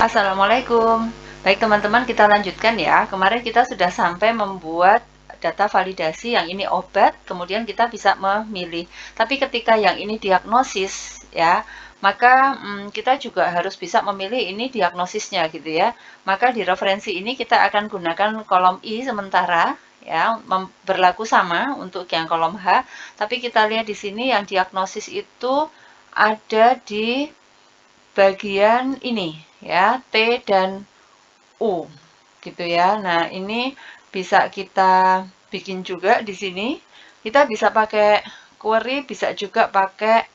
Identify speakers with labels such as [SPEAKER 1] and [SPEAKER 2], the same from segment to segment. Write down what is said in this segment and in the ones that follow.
[SPEAKER 1] Assalamualaikum. Baik teman-teman, kita lanjutkan ya. Kemarin kita sudah sampai membuat data validasi, yang ini obat, kemudian kita bisa memilih. Tapi ketika yang ini diagnosis ya, maka kita juga harus bisa memilih ini diagnosisnya gitu ya. Maka di referensi ini kita akan gunakan kolom I sementara ya, berlaku sama untuk yang kolom H. Tapi kita lihat di sini yang diagnosis itu ada di bagian ini ya, T dan U gitu ya. Nah, ini bisa kita bikin juga di sini. Kita bisa pakai query, bisa juga pakai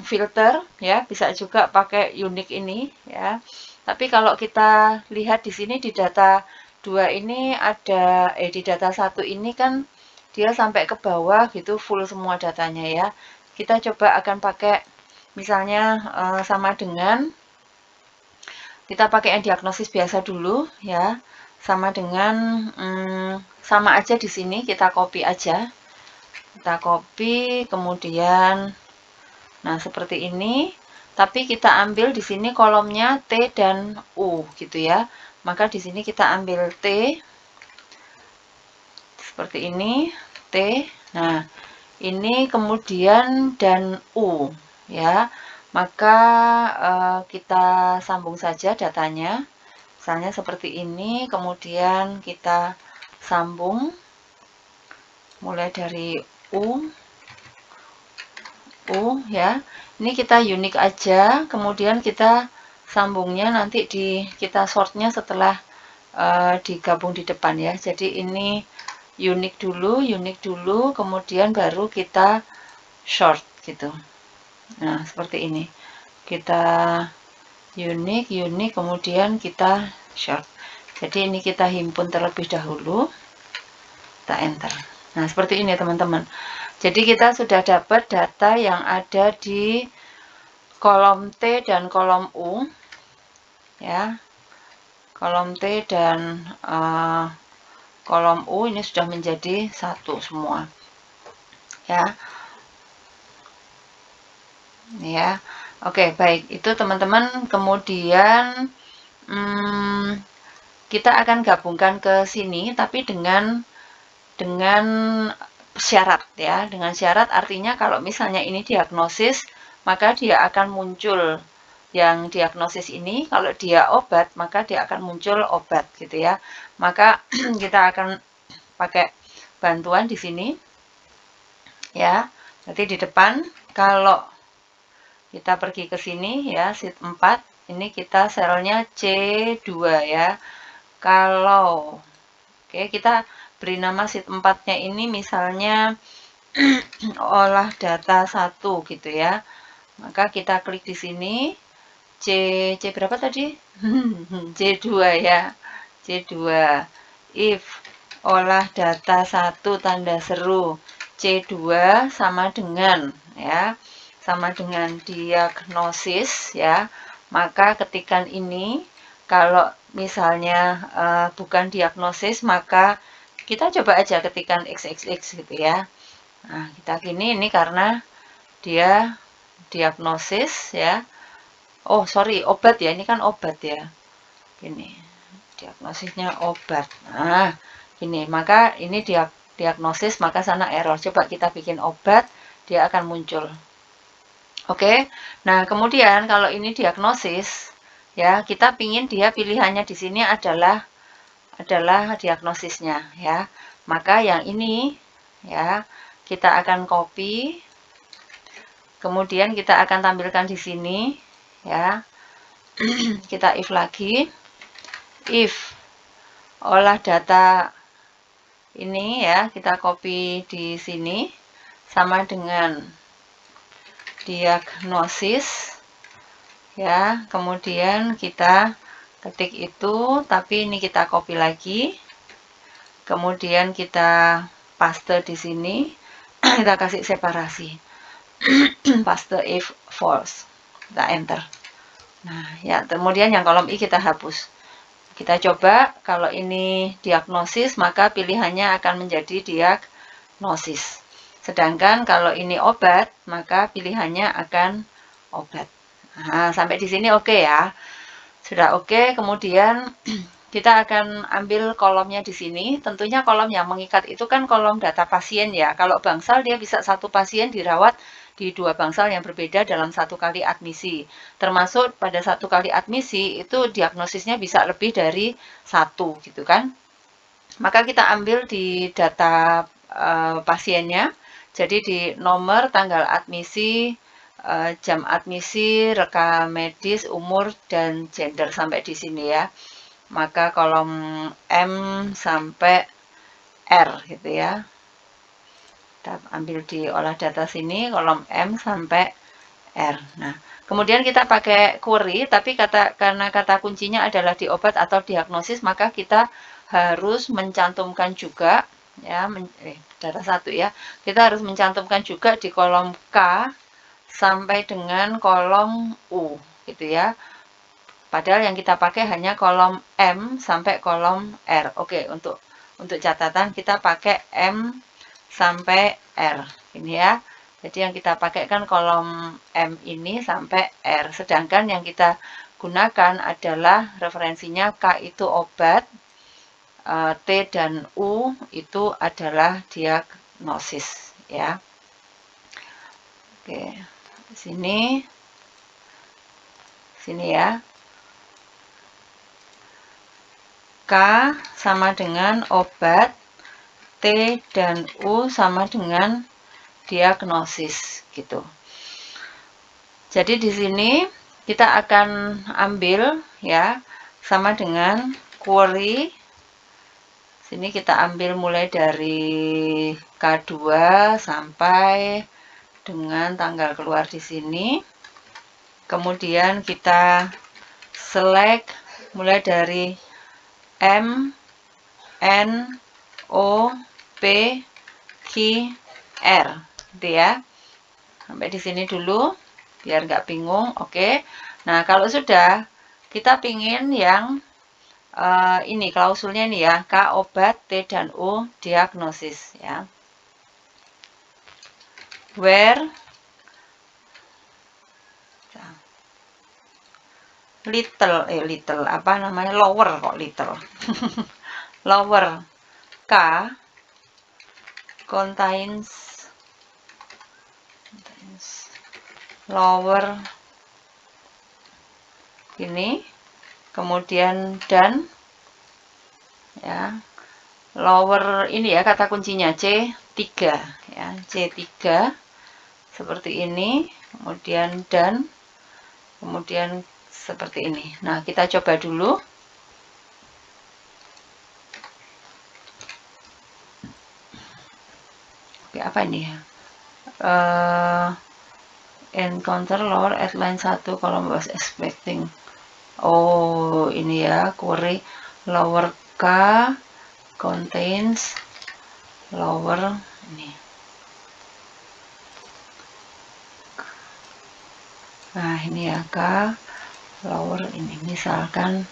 [SPEAKER 1] filter ya, bisa juga pakai unique ini ya. Tapi kalau kita lihat di sini di data 2 ini ada di data 1 ini kan dia sampai ke bawah gitu, full semua datanya ya. Kita coba akan pakai misalnya sama dengan kita pakai yang diagnosis biasa dulu ya, sama dengan sama aja di sini, kita copy aja, kita copy kemudian nah seperti ini, tapi kita ambil di sini kolomnya T dan U gitu ya. Maka di sini kita ambil T seperti ini, T. Nah, ini kemudian dan U ya. Maka kita sambung saja datanya. Misalnya seperti ini, kemudian kita sambung mulai dari U ya. Ini kita unique aja, kemudian kita sambungnya nanti kita sortnya setelah digabung di depan ya. Jadi ini unique dulu, kemudian baru kita short gitu. Nah, seperti ini. Kita unique, kemudian kita short. Jadi ini kita himpun terlebih dahulu, kita enter. Nah, seperti ini teman-teman. Jadi kita sudah dapat data yang ada di kolom T dan kolom U ya. Kolom T dan kolom U ini sudah menjadi satu semua ya. Ya, oke, baik. Itu teman-teman. Kemudian kita akan gabungkan ke sini, tapi dengan syarat ya. Dengan syarat artinya kalau misalnya ini diagnosis, maka dia akan muncul yang diagnosis ini. Kalau dia obat, maka dia akan muncul obat gitu ya. Maka kita akan pakai bantuan di sini ya. Nanti di depan kalau kita pergi ke sini ya, sheet 4, ini kita selnya C2 ya. Kalau oke, kita beri nama sheet 4-nya ini misalnya olah data 1 gitu ya. Maka kita klik di sini C berapa tadi? C2 ya. C2. If olah data 1 tanda seru C2 sama dengan ya, sama dengan diagnosis ya. Maka ketikan ini kalau misalnya bukan diagnosis, maka kita coba aja ketikan XXX gitu ya. Nah, kita gini ini karena dia diagnosis ya. Oh, sorry, obat ya. Ini kan obat ya. Gini. Diagnosisnya obat. Nah, gini. Maka ini diagnosis, maka sana error. Coba kita bikin obat, dia akan muncul. Oke. Nah, kemudian kalau ini diagnosis, ya, kita pingin dia pilihannya di sini adalah diagnosisnya ya. Maka yang ini ya, kita akan copy. Kemudian kita akan tampilkan di sini ya. Kita if lagi. If olah data ini ya, kita copy di sini sama dengan diagnosis ya. Kemudian kita ketik itu, tapi ini kita copy lagi. Kemudian kita paste di sini. Kita kasih separasi. Paste if false. Kita enter. Nah, ya, kemudian yang kolom I kita hapus. Kita coba, kalau ini diagnosis, maka pilihannya akan menjadi diagnosis. Sedangkan kalau ini obat, maka pilihannya akan obat. Nah, sampai di sini oke ya. Sudah oke, kemudian kita akan ambil kolomnya di sini. Tentunya kolom yang mengikat itu kan kolom data pasien ya. Kalau bangsal dia bisa satu pasien dirawat di 2 bangsal yang berbeda dalam 1 kali admisi. Termasuk pada 1 kali admisi itu diagnosisnya bisa lebih dari 1 gitu kan. Maka kita ambil di data pasiennya. Jadi di nomor, tanggal admisi, jam admisi, rekam medis, umur, dan gender sampai di sini ya. Maka kolom M sampai R gitu ya. Kita ambil di olah data sini, kolom M sampai R. Nah, kemudian kita pakai query, tapi karena kata kuncinya adalah di obat atau diagnosis, maka kita harus mencantumkan juga, ya, data 1 ya, kita harus mencantumkan juga di kolom K sampai dengan kolom U gitu ya. Padahal yang kita pakai hanya kolom M sampai kolom R. Oke, untuk catatan kita pakai M sampai R. Ini ya. Jadi yang kita pakai kan kolom M ini sampai R. Sedangkan yang kita gunakan adalah referensinya K itu obat, T dan U itu adalah diagnosis ya. Oke, sini ya. K sama dengan obat, T dan U sama dengan diagnosis gitu. Jadi di sini kita akan ambil ya sama dengan query. Sini kita ambil mulai dari K2 sampai dengan tanggal keluar di sini. Kemudian kita select mulai dari M, N, O, P, Q, R, gitu ya. Sampai di sini dulu, biar nggak bingung. Oke. Nah, kalau sudah, kita pingin yang ini klausulnya ini ya, K obat, T dan U diagnosis ya. Where little apa namanya, lower kok little. Lower K contains lower ini, kemudian dan ya, lower ini ya kata kuncinya C3 ya, C3 seperti ini, kemudian dan, kemudian seperti ini. Nah, kita coba dulu. Oke, apa ini ya? Encounter lower at line 1 column was expecting. Oh, ini ya, query lower K contains lower ini. Nah, ini ya, K lower ini. Misalkan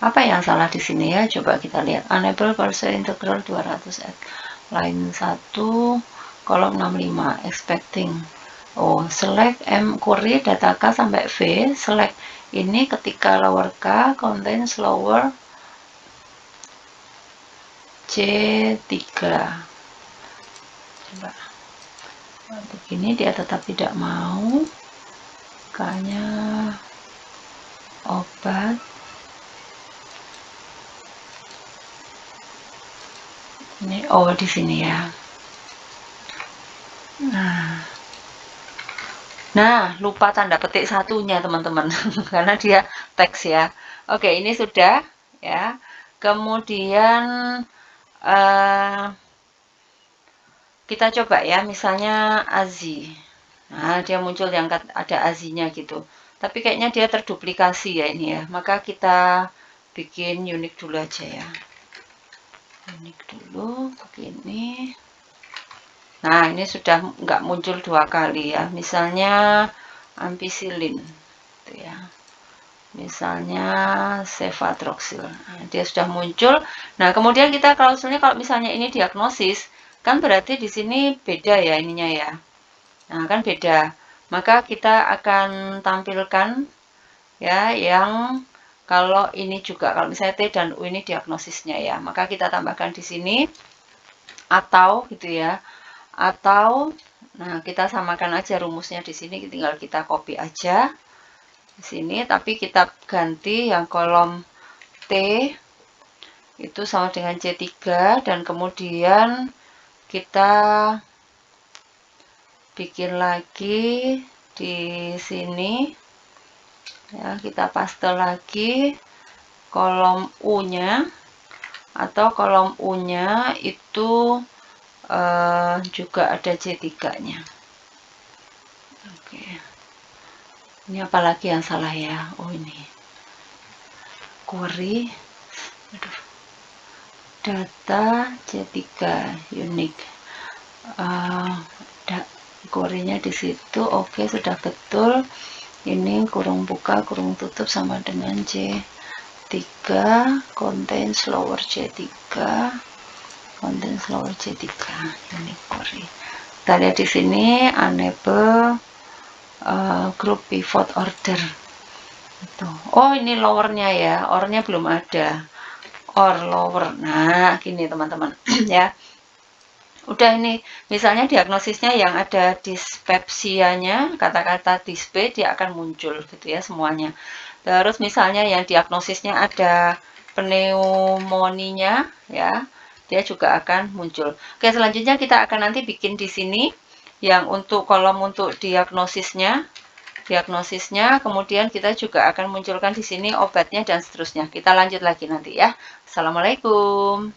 [SPEAKER 1] apa yang salah di sini ya? Coba kita lihat. Unable parser integral 200 at line 1 kolom 65 expecting. Oh, select M query data K sampai V, select ini ketika lower K contains lower C3. Coba. Begini dia tetap tidak mau. K-nya obat. Ini oh di sini ya. Nah, lupa tanda petik satunya teman-teman, karena dia teks ya. Oke, ini sudah ya. Kemudian kita coba ya, misalnya Azi. Nah, dia muncul yang ada Azinya gitu. Tapi kayaknya dia terduplikasi ya ini ya. Maka kita bikin unik dulu aja ya. Unik dulu, begini. Nah, ini sudah nggak muncul 2 kali ya. Misalnya ampicillin, gitu ya. Misalnya cefadroxil. Nah, dia sudah muncul. Nah, kemudian kita klausulnya kalau misalnya ini diagnosis, kan berarti di sini beda ya ininya ya. Nah, kan beda. Maka kita akan tampilkan ya yang kalau ini juga, kalau misalnya T dan U ini diagnosisnya ya, maka kita tambahkan di sini atau gitu ya, atau nah kita samakan aja rumusnya di sini, tinggal kita copy aja di sini, tapi kita ganti yang kolom T itu sama dengan C3 dan kemudian kita bikin lagi di sini ya, kita paste lagi kolom U-nya, atau kolom U-nya itu juga ada C3-nya. Oke. Ini apalagi yang salah ya? Oh ini. Query. Aduh. Data C3 unique. Query-nya di situ. Oke, sudah betul. Ini kurung buka, kurung tutup sama dengan C3, contains lower C3, contains lower C3, ini query. Kita lihat di sini enable group pivot order. Oh, ini lowernya ya, ornya belum ada, or lower. Nah, gini teman-teman ya. Udah ini, misalnya diagnosisnya yang ada dispepsianya, kata-kata dispe, dia akan muncul gitu ya semuanya. Terus misalnya yang diagnosisnya ada pneumoninya ya, dia juga akan muncul. Oke, selanjutnya kita akan nanti bikin di sini yang untuk kolom untuk diagnosisnya, kemudian kita juga akan munculkan di sini obatnya dan seterusnya. Kita lanjut lagi nanti ya. Assalamualaikum.